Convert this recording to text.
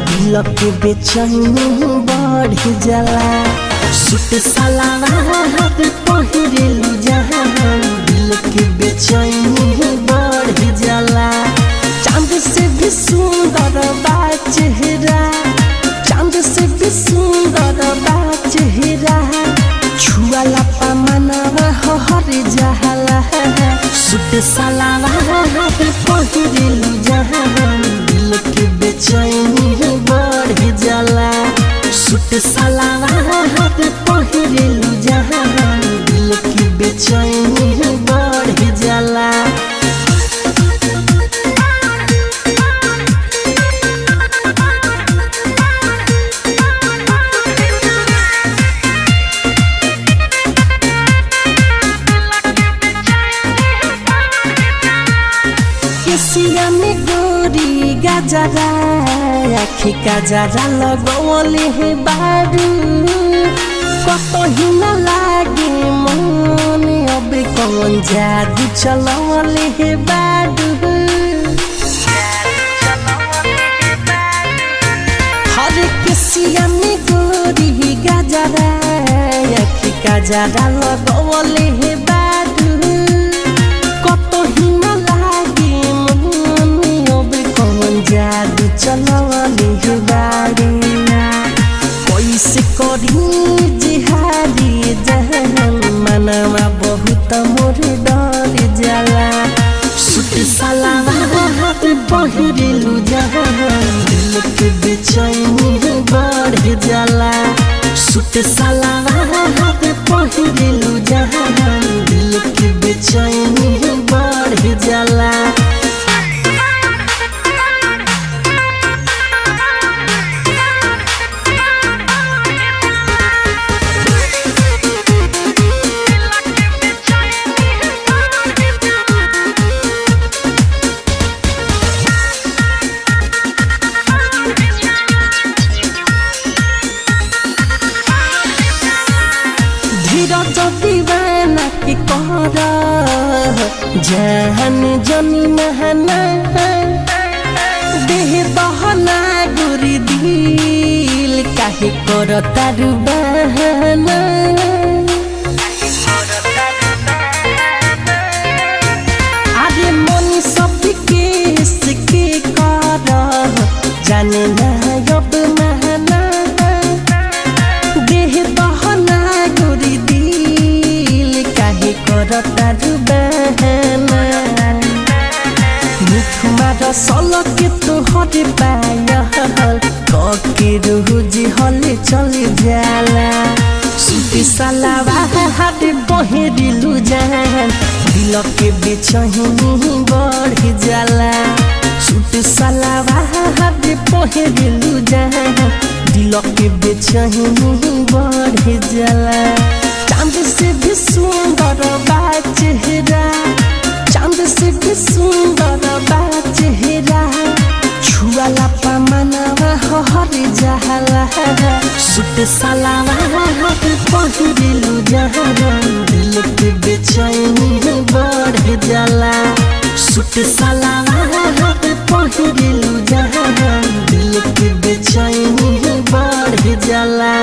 दिल के बेचैनी बढ़ जाला। सूट सलवार पहिरेलू जहान दिल के बेचैनी बढ़ जाला। चांद से भी सुंदर बा चेहरा, चांद से भी सुंदर बा चेहरा, छुआला पा मनवा हर जाला। सूट सलवार पहिरेलू जहान दिल के बेचैनी बढ़ जाला। सूट सलवार पहिरेलू जहान दिल के बेचैनी बढ़ जाला। केसिया में गोरी गजरा, आखी गजरा लगवले हे बारू, कतही न लागे मन अब कौन जादू चलवले हे बारू। हर केसिया में गोरी गजरा, आखी गजरा लगवले हे बारू, कतही न लागे जादू चलवले हे बारी। कैसे करी जिहादी जहान मनवा बहुत मोर डर जाला। सूट सलवार पहिरेलू जहान दिल के बेचैनी बढ़ जाला। सूट सलवार पहिरेलू जहान दिल के बेचैनी बढ़ जाला। धीरज दीवाना के कहर जहन जनी महना, देह बहना गुरी दिल काहे कर तारू बहना। अरे मन सब केस के कर जाने ना अब महना, देह बहना गुरी दिल काहे कर तारू बहना। मुख मार सलक तोहर पायल कके रोज हले चल जाला। सूट सलवार पहिरेलू जहान दिल के बेचैनी बढ़ जाला। सूट सलवार पहिरेलू जहान दिल के बेचैनी बढ़ जाला। चांद से भी सुंदर बा चेहरा, चांद से भी सुंदर बा चेहरा, छुआला पा मनवा हर जाला। सूट सलवार पहिरेलू जहान दिल के बेचैनी बढ़ जाला। सूट सलवार पहिरेलू जहान दिल के बेचैनी बढ़ जाला।